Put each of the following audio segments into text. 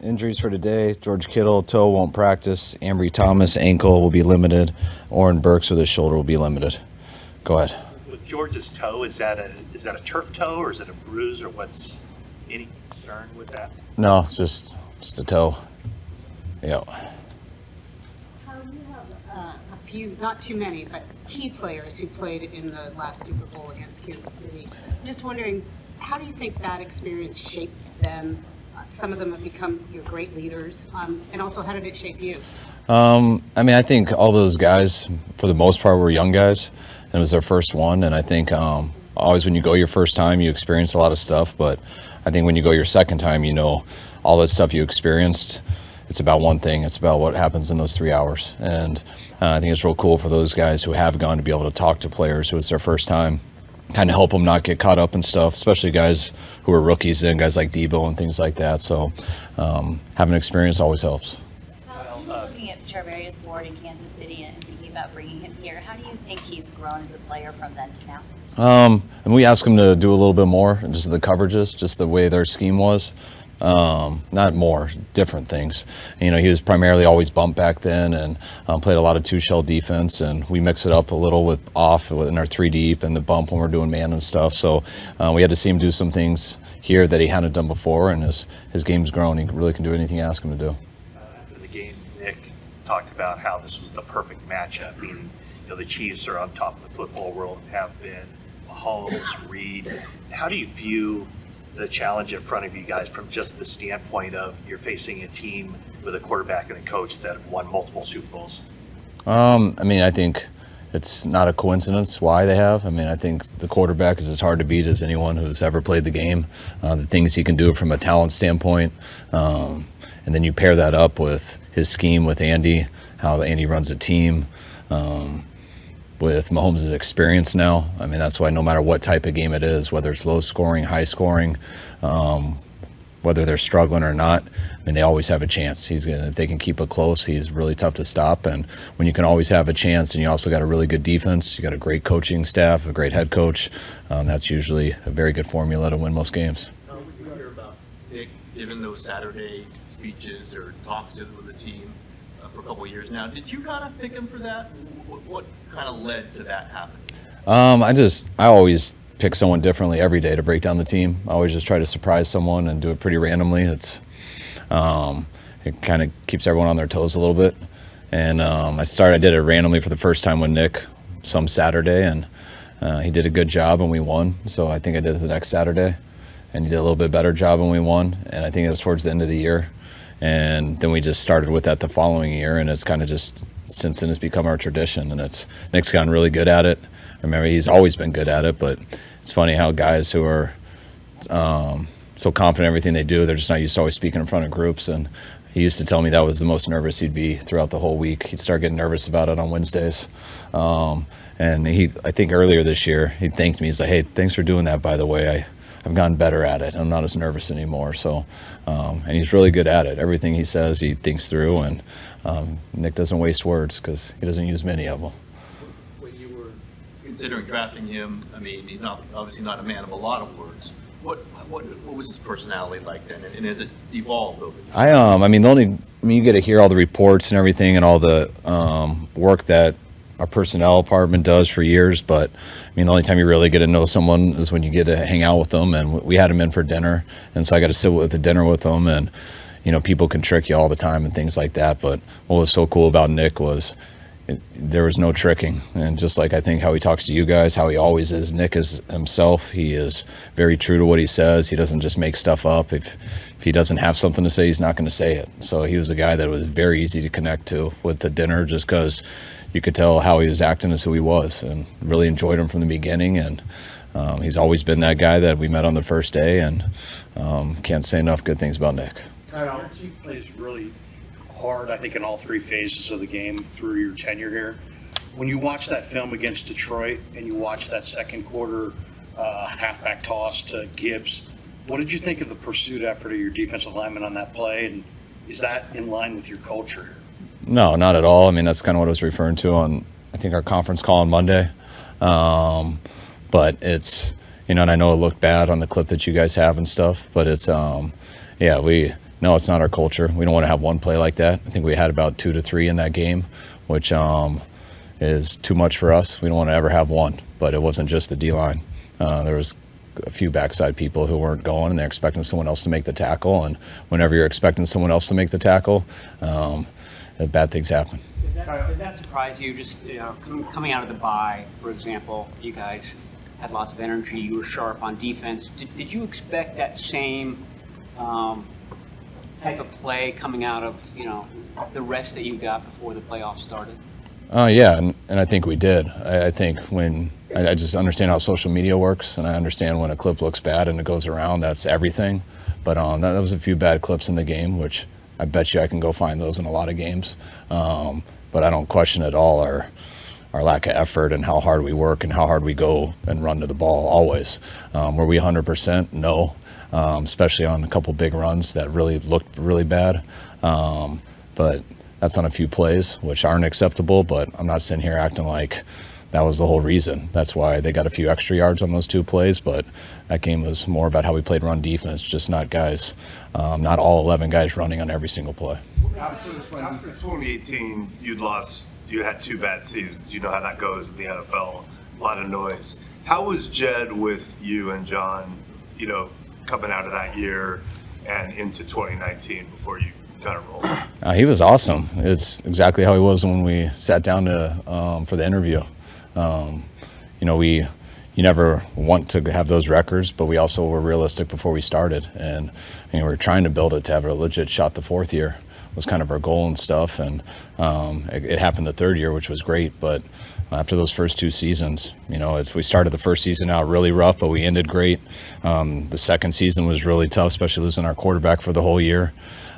Injuries for today: George Kittle, toe, won't practice. Ambry Thomas, ankle, will be limited. Oren Burks with his shoulder will be limited. Go ahead. With George's toe, is that a turf toe or is it a bruise, or what's any concern with that? No, just a toe. Yeah. You have a few, not too many, but key players who played in the last Super Bowl against Kansas City. I'm just wondering, how do you think that experience shaped them? Some of them have become your great leaders, and also how did it shape you? I think all those guys, for the most part, were young guys, and it was their first one. And I think always when you go your first time, you experience a lot of stuff. But I think when you go your second time, you know all that stuff you experienced. It's about one thing. It's about what happens in those 3 hours. And I think it's real cool for those guys who have gone to be able to talk to players who it's their first time, kind of help them not get caught up in stuff, especially guys who are rookies and guys like Debo and things like that. So having experience always helps. Looking at Charvarius Ward in Kansas City and thinking about bringing him here, how do you think he's grown as a player from then to now? And we asked him to do a little bit more, just the coverages, just the way their scheme was. Not more, different things. You know, he was primarily always bumped back then and played a lot of two-shell defense, and we mix it up a little with off in our three deep and the bump when we're doing man and stuff. So we had to see him do some things here that he hadn't done before, and his game's grown. He really can do anything you ask him to do. After the game, Nick talked about how this was the perfect matchup. Meaning, the Chiefs are on top of the football world and have been. Mahomes, Reed. How do you view the challenge in front of you guys from just the standpoint of you're facing a team with a quarterback and a coach that have won multiple Super Bowls? I think it's not a coincidence why they have. I think the quarterback is as hard to beat as anyone who's ever played the game. The things he can do from a talent standpoint, and then you pair that up with his scheme with Andy, how Andy runs a team. With Mahomes' experience now, that's why no matter what type of game it is, whether it's low scoring, high scoring, whether they're struggling or not, they always have a chance. If they can keep it close, he's really tough to stop. And when you can always have a chance, and you also got a really good defense, you got a great coaching staff, a great head coach, that's usually a very good formula to win most games. We hear about Nick giving those Saturday speeches or talks to the team for a couple of years now. Did you kind of pick him for that? What kind of led to that happening? I always pick someone differently every day to break down the team. I always just try to surprise someone and do it pretty randomly. It kind of keeps everyone on their toes a little bit. And I did it randomly for the first time with Nick some Saturday, and he did a good job and we won. So I think I did it the next Saturday, and he did a little bit better job and we won. And I think it was towards the end of the year. And then we just started with that the following year, and it's kind of just since then it's become our tradition, and Nick's gotten really good at it. Remember, he's always been good at it, but it's funny how guys who are so confident in everything they do, they're just not used to always speaking in front of groups. And he used to tell me that was the most nervous he'd be throughout the whole week. He'd start getting nervous about it on Wednesdays. And I think earlier this year, he thanked me. He's like, "Hey, thanks for doing that, by the way. I've gotten better at it. I'm not as nervous anymore." So, and he's really good at it. Everything he says, he thinks through, and Nick doesn't waste words because he doesn't use many of them. When you were considering drafting him, he's obviously not a man of a lot of words. What was his personality like then, and has it evolved over the years? You get to hear all the reports and everything, and all the work that our personnel department does for years, but the only time you really get to know someone is when you get to hang out with them. And we had him in for dinner, and so I got to sit with the dinner with them, and people can trick you all the time and things like that. But what was so cool about Nick was there was no tricking, and just like I think how he talks to you guys, how he always is. Nick is himself. He is very true to what he says. He doesn't just make stuff up. If he doesn't have something to say, he's not going to say it. So he was a guy that was very easy to connect to with the dinner, just because you could tell how he was acting as who he was, and really enjoyed him from the beginning. And he's always been that guy that we met on the first day, and can't say enough good things about Nick. Kyle, he plays really hard, I think, in all three phases of the game through your tenure here. When you watch that film against Detroit and you watch that second quarter halfback toss to Gibbs, what did you think of the pursuit effort of your defensive lineman on that play, and is that in line with your culture here? No, not at all. That's kind of what I was referring to on, I think, our conference call on Monday. But it's, and I know it looked bad on the clip that you guys have and stuff, but it's, no, it's not our culture. We don't want to have one play like that. I think we had about 2 to 3 in that game, which is too much for us. We don't want to ever have one, but it wasn't just the D-line. There was a few backside people who weren't going, and they're expecting someone else to make the tackle, and whenever you're expecting someone else to make the tackle, bad things happen. Does that surprise you? Just coming out of the bye, for example, you guys had lots of energy. You were sharp on defense. Did you expect that same type of play coming out of the rest that you got before the playoffs started? Yeah, and I think we did. I think when I just understand how social media works, and I understand when a clip looks bad and it goes around, that's everything. But that was a few bad clips in the game, which I bet you I can go find those in a lot of games. But I don't question at all our lack of effort and how hard we work and how hard we go and run to the ball always. Were we 100%? No, especially on a couple big runs that really looked really bad. But that's on a few plays, which aren't acceptable, but I'm not sitting here acting like that was the whole reason. That's why they got a few extra yards on those 2 plays, but that game was more about how we played run defense, just not guys, not all 11 guys running on every single play. After 2018, you had 2 bad seasons. You know how that goes in the NFL, a lot of noise. How was Jed with you and John, coming out of that year and into 2019 before you kind of rolled? He was awesome. It's exactly how he was when we sat down for the interview. You never want to have those records, but we also were realistic before we started, and we were trying to build it to have a legit shot the 4th year was kind of our goal and stuff, and it happened the 3rd year, which was great. But after those first 2 seasons, we started the first season out really rough, but we ended great. The second season was really tough, especially losing our quarterback for the whole year.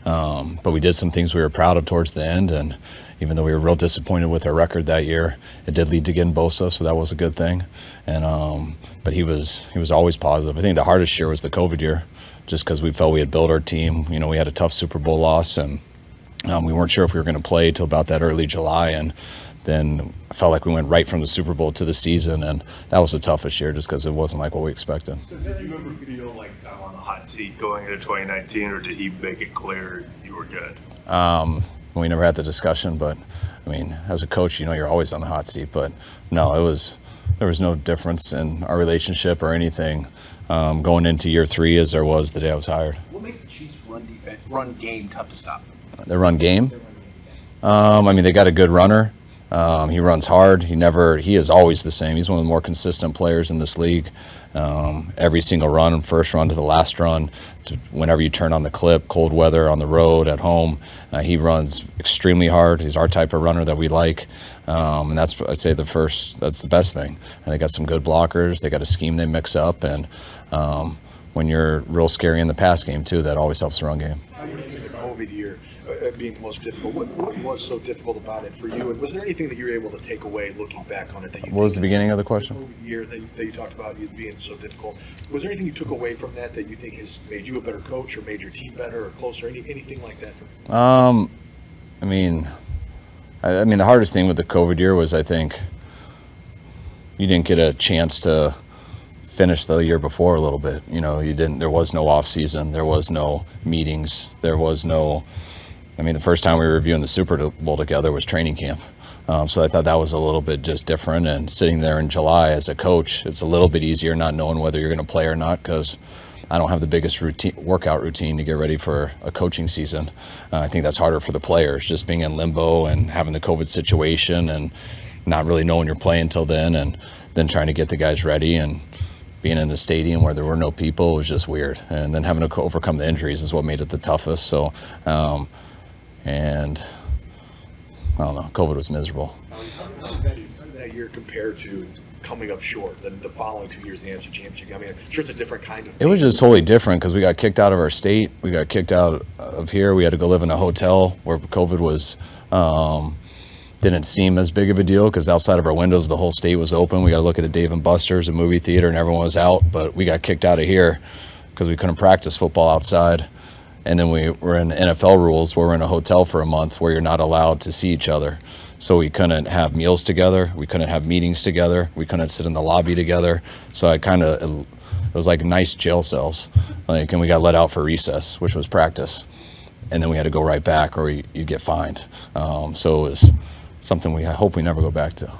But we did some things we were proud of towards the end, and even though we were real disappointed with our record that year, it did lead to getting Bosa, so that was a good thing. And but he was always positive. I think the hardest year was the COVID year, just because we felt we had built our team. We had a tough Super Bowl loss, and we weren't sure if we were going to play till about that early July, and then I felt like we went right from the Super Bowl to the season, and that was the toughest year just because it wasn't like what we expected. So did you ever feel like I'm on the hot seat going into 2019, or did he make it clear you were good? We never had the discussion, but as a coach, you're always on the hot seat. But no, there was no difference in our relationship or anything going into year 3 as there was the day I was hired. What makes the Chiefs' run game tough to stop? The run game? They got a good runner. He runs hard. He is always the same. He's one of the more consistent players in this league. Every single run, first run to the last run, whenever you turn on the clip, cold weather, on the road, at home, he runs extremely hard. He's our type of runner that we like, and that's, I'd say, that's the best thing. And they got some good blockers. They got a scheme they mix up, and when you're real scary in the pass game too, that always helps the run game. How do you think the COVID year being the most difficult? What was so difficult about it for you? And was there anything that you were able to take away looking back on it that you What was the beginning of the question? The COVID year that you talked about it being so difficult. Was there anything you took away from that you think has made you a better coach or made your team better or closer? Anything like that? The hardest thing with the COVID year was, I think, you didn't get a chance to finish the year before a little bit. There was no off season, there was no meetings, there was no. The first time we were reviewing the Super Bowl together was training camp. So I thought that was a little bit just different. And sitting there in July as a coach, it's a little bit easier not knowing whether you're going to play or not, because I don't have the biggest workout routine to get ready for a coaching season. I think that's harder for the players, just being in limbo and having the COVID situation and not really knowing you're playing till then, and then trying to get the guys ready and being in a stadium where there were no people was just weird. And then having to overcome the injuries is what made it the toughest. So, and I don't know, COVID was miserable. How did that year compare to coming up short than the following 2 years in the NFC Championship? I'm sure it's a different kind of thing. It was just totally different because we got kicked out of our state. We got kicked out of here. We had to go live in a hotel where COVID was didn't seem as big of a deal because outside of our windows, the whole state was open. We got to look at a Dave & Buster's, a movie theater, and everyone was out. But we got kicked out of here because we couldn't practice football outside. And then we were in NFL rules where we're in a hotel for a month where you're not allowed to see each other. So we couldn't have meals together. We couldn't have meetings together. We couldn't sit in the lobby together. So it was like nice jail cells. And we got let out for recess, which was practice. and then we had to go right back, or you get fined. So it was something I hope we never go back to.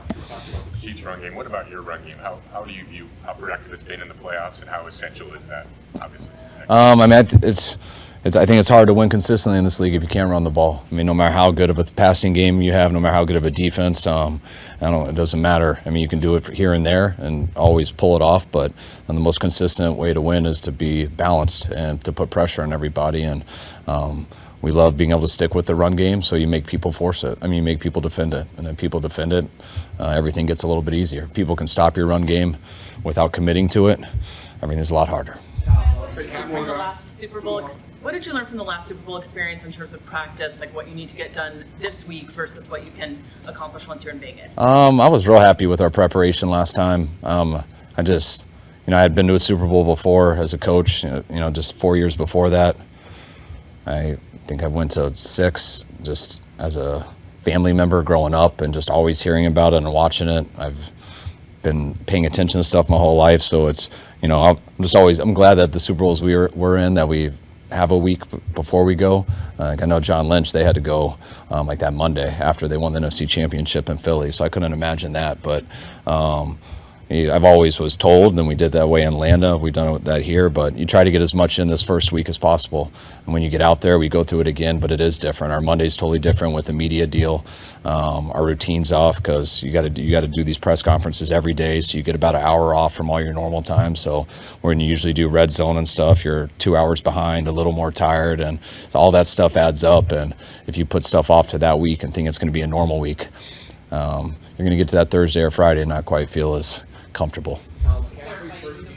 Chiefs run game. What about your run game? How do you view how productive it's been in the playoffs, and how essential is that? Obviously. I mean, I think it's hard to win consistently in this league if you can't run the ball. I mean, no matter how good of a passing game you have, no matter how good of a defense, it doesn't matter. I mean, you can do it here and there and always pull it off, but the most consistent way to win is to be balanced and to put pressure on everybody. And we love being able to stick with the run game, so you make people force it. I mean, you make people defend it, and then people defend it, everything gets a little bit easier. People can stop your run game without committing to it. Everything's a lot harder. From the last Super Bowl, what did you learn from the last Super Bowl experience in terms of practice, like what you need to get done this week versus what you can accomplish once you're in Vegas? I was real happy with our preparation last time. I had been to a Super Bowl before as a coach, just 4 years before that. I think I went to 6 just as a family member growing up and just always hearing about it and watching it. I've been paying attention to stuff my whole life, so it's, I'm glad that the Super Bowls we're in, that we have a week before we go. I know John Lynch, they had to go like that Monday after they won the NFC Championship in Philly, so I couldn't imagine that. But I've always was told, and we did that way in Atlanta. We've done that here, but you try to get as much in this first week as possible. And when you get out there, we go through it again, but it is different. Our Monday's totally different with the media deal. Our routine's off because you got to do these press conferences every day, so you get about an hour off from all your normal time. So when you usually do red zone and stuff, you're 2 hours behind, a little more tired, and so all that stuff adds up. And if you put stuff off to that week and think it's going to be a normal week, you're going to get to that Thursday or Friday and not quite feel as comfortable.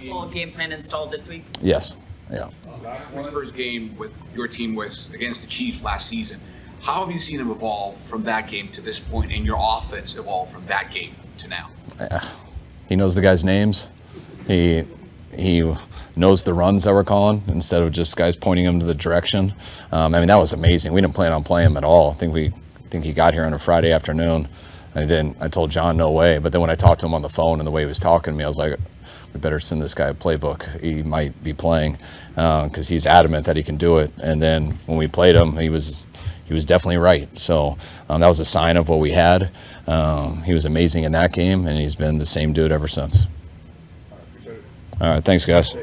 Full game plan installed this week? Yes. Yeah. His first game with your team was against the Chiefs last season. How have you seen him evolve from that game to this point, and your offense evolve from that game to now? He knows the guys' names. He knows the runs that we're calling instead of just guys pointing him to the direction. That was amazing. We didn't plan on playing him at all. I think he got here on a Friday afternoon. I told John no way, but then when I talked to him on the phone and the way he was talking to me, I was like, we better send this guy a playbook. He might be playing because he's adamant that he can do it. And then when we played him, he was definitely right. So that was a sign of what we had. He was amazing in that game, and he's been the same dude ever since. All right, thanks, guys.